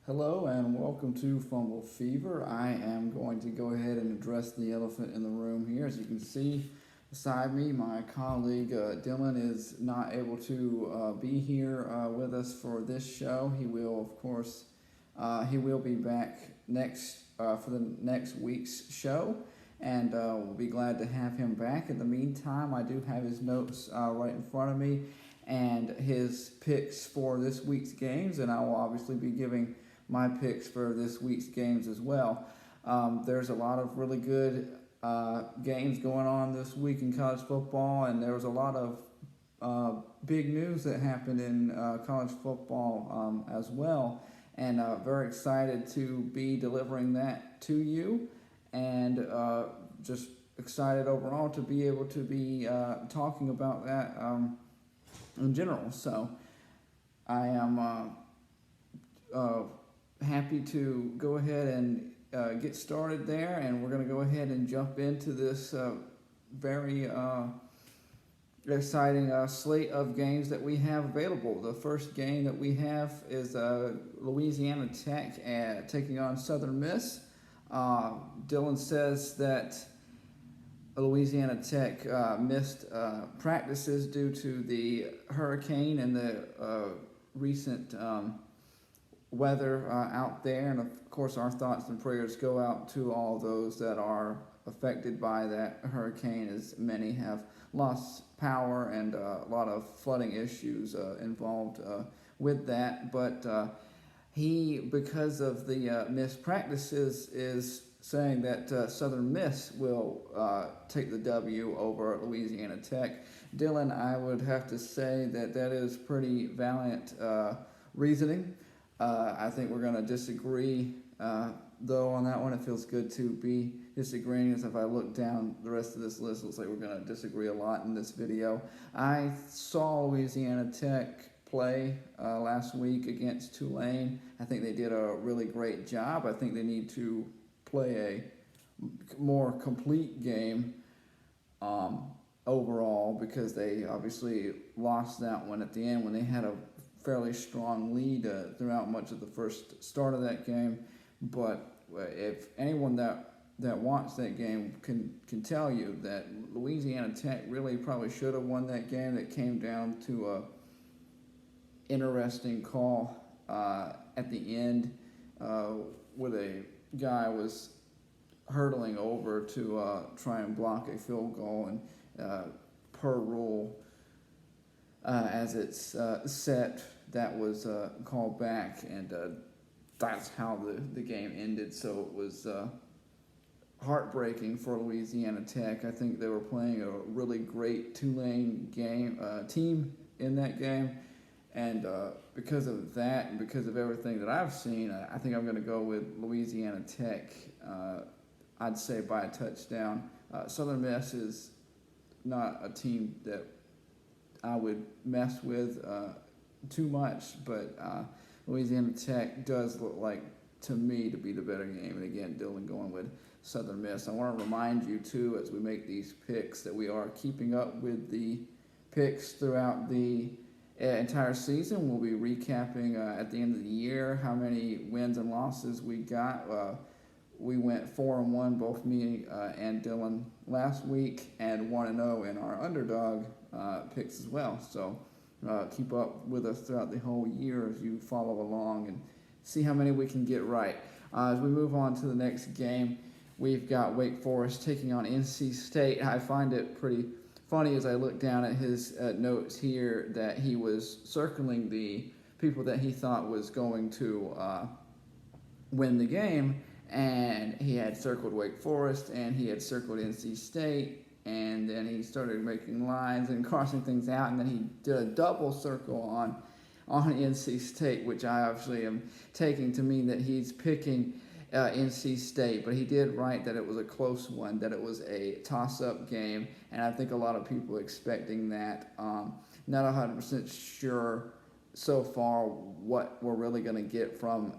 Hello and welcome to Fumble Fever. I am going to go ahead and address the elephant in the room here. As you can see beside me, my colleague Dylan is not able to be here with us for this show. He will, of course, he will be back next for the next week's show, and we'll be glad to have him back. In the meantime, I do have his notes right in front of me and his picks for this week's games, and I will obviously be giving my picks for this week's games as well. There's a lot of really good games going on this week in college football, and there was a lot of big news that happened in college football as well. And very excited to be delivering that to you, and just excited overall to be able to be talking about that in general. So I am happy to go ahead and get started there, and we're going to go ahead and jump into this very exciting slate of games that we have available. The first game that we have is Louisiana Tech taking on Southern Miss. Dylan says that Louisiana Tech missed practices due to the hurricane and the recent weather out there, and of course our thoughts and prayers go out to all those that are affected by that hurricane, as many have lost power and a lot of flooding issues involved with that. But he, because of the missed practices, is saying that Southern Miss will take the W over Louisiana Tech. Dylan, I would have to say that that is pretty valiant reasoning. I think we're going to disagree, though, on that one. It feels good to be disagreeing, as if I look down the rest of this list, it looks like we're going to disagree a lot in this video. I saw Louisiana Tech play last week against Tulane. I think they did a really great job. I think they need to play a more complete game overall, because they obviously lost that one at the end when they had a fairly strong lead throughout much of the first start of that game. But if anyone that watched that game can tell you that Louisiana Tech really probably should have won that game. That came down to a interesting call at the end, where a guy was hurdling over to try and block a field goal, and per rule, as it's set, that was called back, and that's how the game ended. So it was heartbreaking for Louisiana Tech. I think they were playing a really great Tulane team in that game, and because of that and because of everything that I've seen, I think I'm going to go with Louisiana Tech. I'd say by a touchdown. Southern Miss is not a team that I would mess with too much, but Louisiana Tech does look like, to me, to be the better game. And again, Dylan going with Southern Miss. I want to remind you too, as we make these picks, that we are keeping up with the picks throughout the entire season. We'll be recapping at the end of the year how many wins and losses we got. We went 4-1, both me and Dylan last week, and 1-0 in our underdog picks as well. So keep up with us throughout the whole year as you follow along and see how many we can get right. As we move on to the next game, we've got Wake Forest taking on NC State. I find it pretty funny as I look down at his notes here that he was circling the people that he thought was going to win the game, and he had circled Wake Forest and he had circled NC State, and then he started making lines and crossing things out, and then he did a double circle on NC State, which I obviously am taking to mean that he's picking NC State, but he did write that it was a close one, that it was a toss-up game, and I think a lot of people expecting that. Not 100% sure so far what we're really going to get from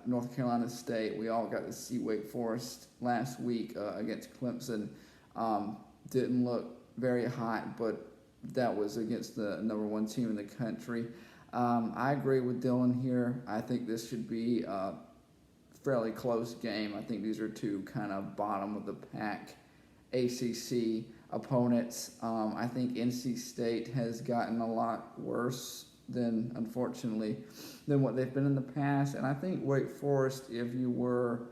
North Carolina State. We all got to see Wake Forest last week against Clemson. Didn't look very hot, but that was against the number one team in the country. I agree with Dylan here. I think this should be a fairly close game. I think these are two kind of bottom of the pack ACC opponents. I think NC State has gotten a lot worse unfortunately, than what they've been in the past. And I think Wake Forest, if you were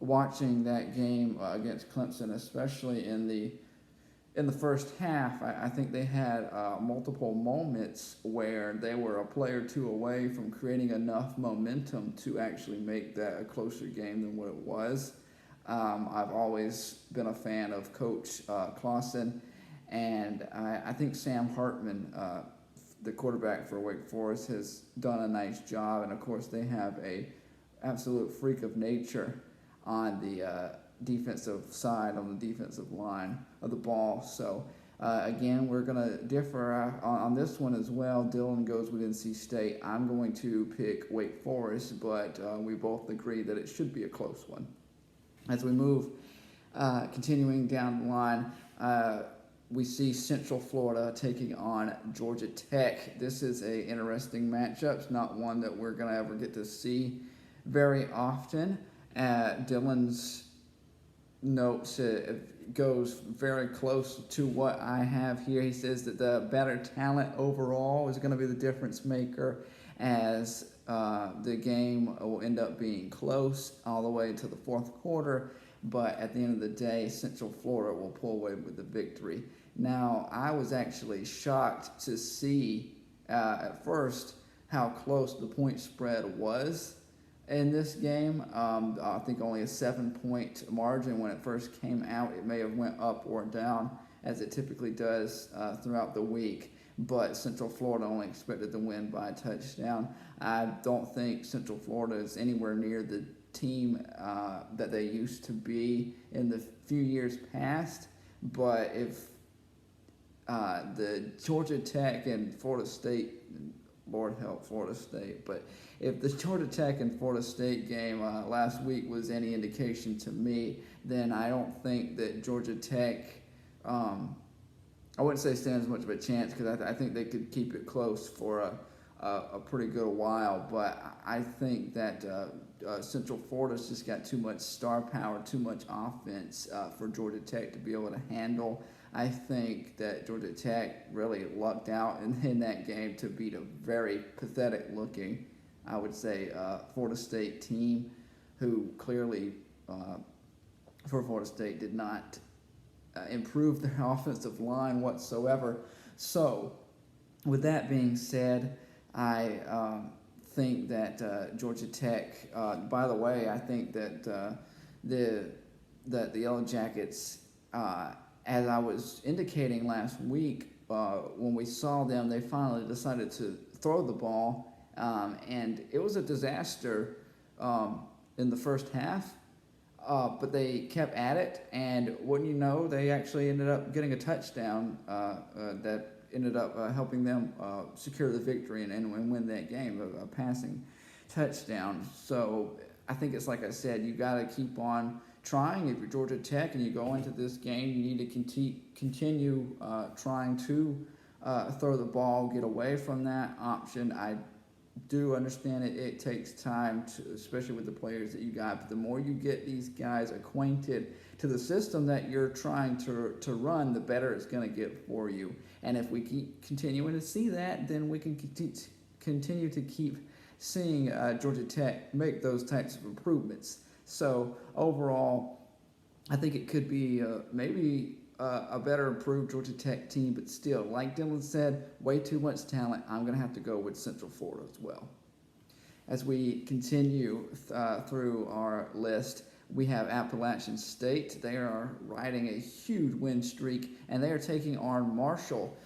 watching that game against Clemson, especially in the first half, I think they had multiple moments where they were a play or two away from creating enough momentum to actually make that a closer game than what it was. I've always been a fan of Coach Clausen, and I think Sam Hartman, the quarterback for Wake Forest, has done a nice job. And of course, they have a absolute freak of nature on the defensive side, on the defensive line of the ball. So again, we're going to differ on this one as well. Dylan goes with NC State. I'm going to pick Wake Forest, but we both agree that it should be a close one. As we move, continuing down the line, we see Central Florida taking on Georgia Tech. This is an interesting matchup. It's not one that we're going to ever get to see very often. Dylan's notes goes very close to what I have here. He says that the better talent overall is going to be the difference maker, as the game will end up being close all the way to the fourth quarter. But at the end of the day, Central Florida will pull away with the victory. Now, I was actually shocked to see at first how close the point spread was in this game. I think only a 7-point margin when it first came out. It may have went up or down, as it typically does throughout the week. But Central Florida only expected to win by a touchdown. I don't think Central Florida is anywhere near the team that they used to be in the few years past. But if the Georgia Tech and Florida State, Lord help Florida State, but if the Georgia Tech and Florida State game last week was any indication to me, then I don't think that Georgia Tech, I wouldn't say stands much of a chance, because I think they could keep it close for a pretty good while. But I think that Central Florida's just got too much star power, too much offense for Georgia Tech to be able to handle. I think that Georgia Tech really lucked out in that game to beat a very pathetic looking, I would say, Florida State team, who clearly, for Florida State, did not improve their offensive line whatsoever. So, with that being said, I think that Georgia Tech, by the way, I think that the Yellow Jackets, as I was indicating last week, when we saw them, they finally decided to throw the ball, and it was a disaster in the first half, but they kept at it, and wouldn't you know, they actually ended up getting a touchdown that ended up helping them secure the victory and win that game, a passing touchdown. So I think it's like I said, you got to keep on trying. If you're Georgia Tech and you go into this game, you need to continue trying to throw the ball, get away from that option. I do understand it takes time, especially with the players that you got, but the more you get these guys acquainted to the system that you're trying to run, the better it's going to get for you. And if we keep continuing to see that, then we can continue to keep seeing Georgia Tech make those types of improvements. So overall, I think it could be maybe a better improved Georgia Tech team, but still, like Dylan said, way too much talent. I'm going to have to go with Central Florida as well. As we continue through our list, we have Appalachian State. They are riding a huge win streak, and they are taking on Marshall.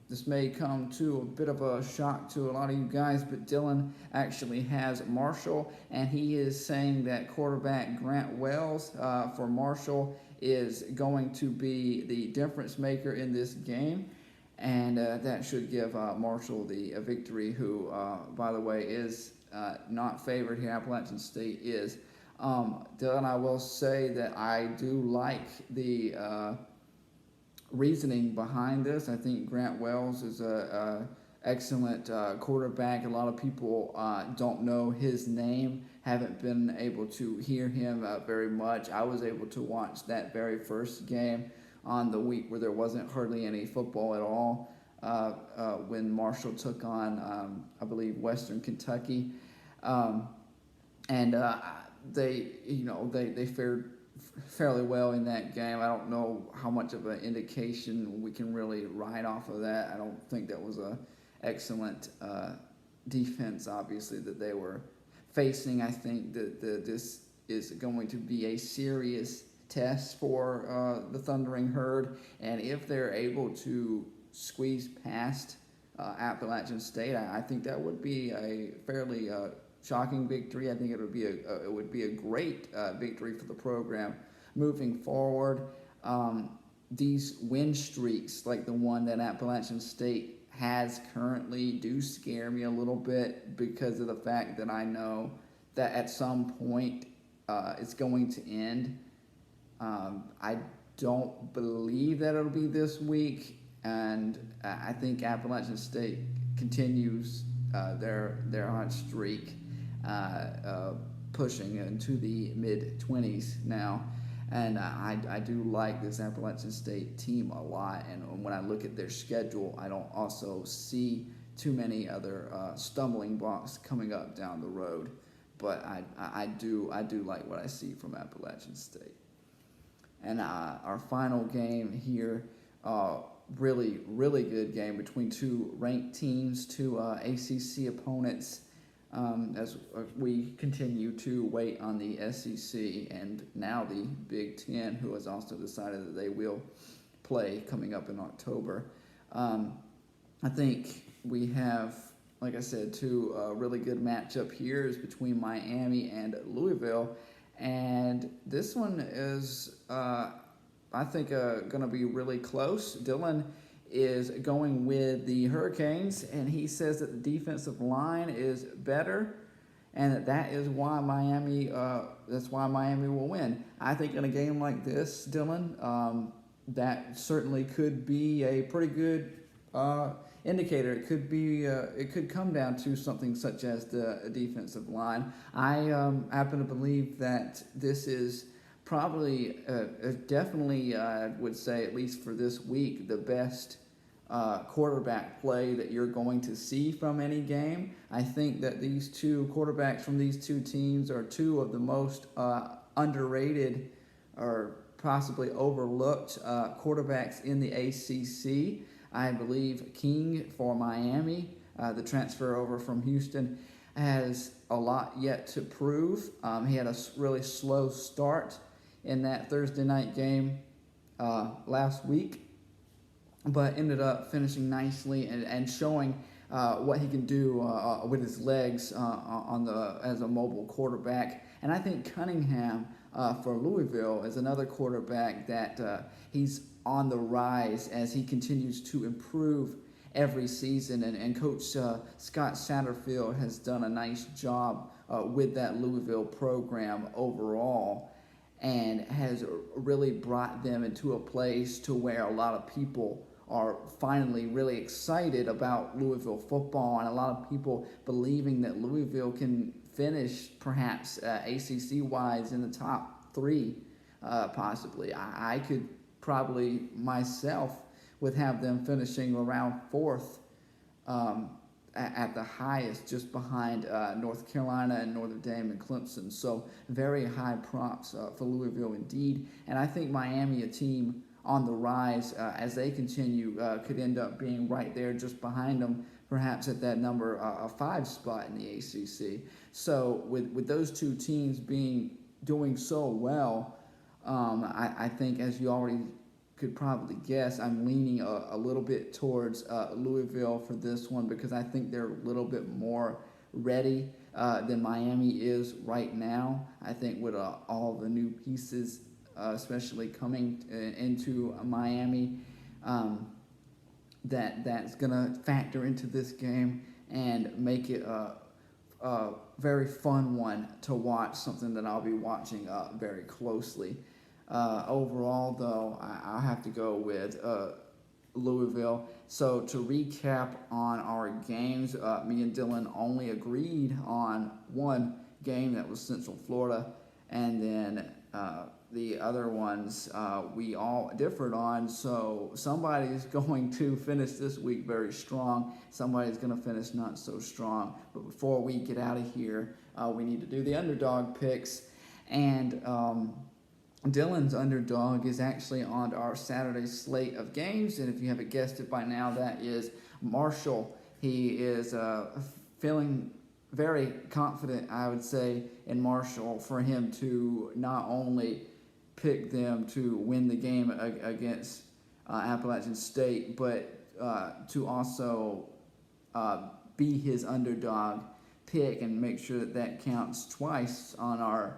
This may come to a bit of a shock to a lot of you guys, but Dylan actually has Marshall, and he is saying that quarterback Grant Wells for Marshall is going to be the difference maker in this game, and that should give Marshall the victory, who, by the way, is not favored here. Appalachian State is. Dylan, I will say that I do like the reasoning behind this. I think Grant Wells is a excellent quarterback. A lot of people don't know his name, haven't been able to hear him very much. I was able to watch that very first game on the week where there wasn't hardly any football at all when Marshall took on, I believe, Western Kentucky. Um, and they fared fairly well in that game. I don't know how much of an indication we can really write off of that. I don't think that was a excellent defense, obviously, that they were facing. I think that this is going to be a serious test for the Thundering Herd, and if they're able to squeeze past Appalachian State, I think that would be a fairly shocking victory. I think it would be a great victory for the program moving forward. These win streaks, like the one that Appalachian State has currently, do scare me a little bit because of the fact that I know that at some point it's going to end. I don't believe that it'll be this week, and I think Appalachian State continues their hot streak, pushing into the mid-20s now. And I do like this Appalachian State team a lot. And when I look at their schedule, I don't also see too many other stumbling blocks coming up down the road. But I do like what I see from Appalachian State. And our final game here, really good game between two ranked teams, two ACC opponents. As we continue to wait on the SEC and now the Big Ten, who has also decided that they will play coming up in October. I think we have, like I said, two really good matchup here is between Miami and Louisville. And this one is, I think, going to be really close. Dylan is going with the Hurricanes, and he says that the defensive line is better, and that is why Miami. That's why Miami will win. I think in a game like this, Dylan, that certainly could be a pretty good indicator. It could be. It could come down to something such as the defensive line. I happen to believe that this is probably, definitely, I would say, at least for this week, the best quarterback play that you're going to see from any game. I think that these two quarterbacks from these two teams are two of the most underrated or possibly overlooked quarterbacks in the ACC. I believe King for Miami, the transfer over from Houston, has a lot yet to prove. He had a really slow start in that Thursday night game last week, but ended up finishing nicely and showing what he can do with his legs as a mobile quarterback. And I think Cunningham for Louisville is another quarterback that he's on the rise as he continues to improve every season. And Coach Scott Satterfield has done a nice job with that Louisville program overall, and has really brought them into a place to where a lot of people are finally really excited about Louisville football, and a lot of people believing that Louisville can finish perhaps ACC-wise in the top three, possibly. I could probably myself would have them finishing around fourth at the highest, just behind North Carolina and Notre Dame and Clemson. So very high props for Louisville indeed. And I think Miami, a team on the rise as they continue, could end up being right there just behind them, perhaps at that number 5 spot in the ACC. So with those two teams doing so well, I think, as you already could probably guess, I'm leaning a little bit towards Louisville for this one, because I think they're a little bit more ready than Miami is right now. I think with all the new pieces, especially coming into Miami, that's going to factor into this game and make it a very fun one to watch, something that I'll be watching very closely. Overall, though, I'll have to go with Louisville. So to recap on our games, me and Dylan only agreed on one game, that was Central Florida, and then the other ones we all differed on. So somebody's going to finish this week very strong. Somebody's going to finish not so strong. But before we get out of here, we need to do the underdog picks. And Dylan's underdog is actually on our Saturday slate of games. And if you haven't guessed it by now, that is Marshall. He is feeling very confident, I would say, in Marshall for him to not only pick them to win the game against Appalachian State, but to also be his underdog pick and make sure that that counts twice on our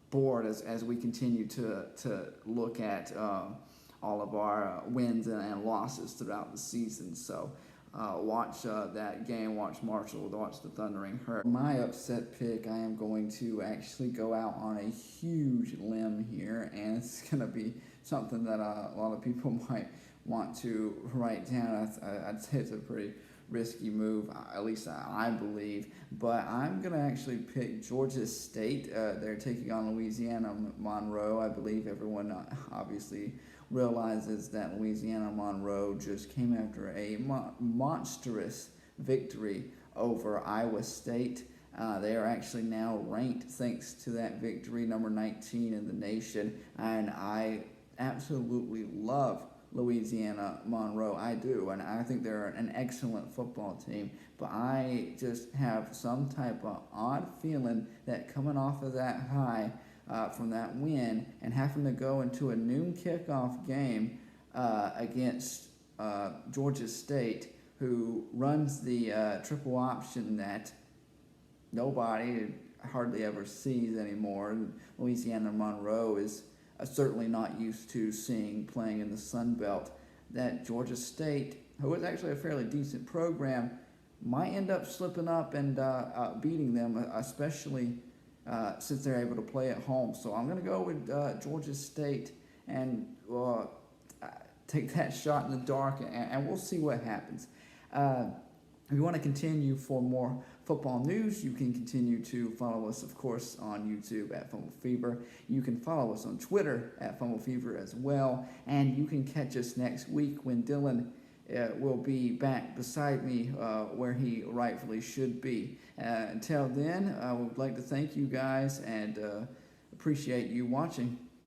board as we continue to look at all of our wins and losses throughout the season. So watch that game, watch Marshall, watch the Thundering Herd. My upset pick, I am going to actually go out on a huge limb here, and it's going to be something that a lot of people might want to write down. I'd say it's a pretty risky move, at least I believe, but I'm going to actually pick Georgia State. They're taking on Louisiana Monroe. I believe everyone obviously realizes that Louisiana Monroe just came after a monstrous victory over Iowa State. They are actually now ranked, thanks to that victory, number 19 in the nation, and I absolutely love Louisiana Monroe. I do, and I think they're an excellent football team, but I just have some type of odd feeling that coming off of that high from that win and having to go into a noon kickoff game against Georgia State, who runs the triple option that nobody hardly ever sees anymore. Louisiana Monroe is certainly not used to seeing playing in the Sun Belt. That Georgia State, who is actually a fairly decent program, might end up slipping up and beating them, especially since they're able to play at home. So I'm going to go with Georgia State and take that shot in the dark, and we'll see what happens. If you want to continue for more football news, you can continue to follow us, of course, on YouTube at Fumble Fever. You can follow us on Twitter at Fumble Fever as well. And you can catch us next week when Dylan will be back beside me where he rightfully should be. Until then, I would like to thank you guys and appreciate you watching.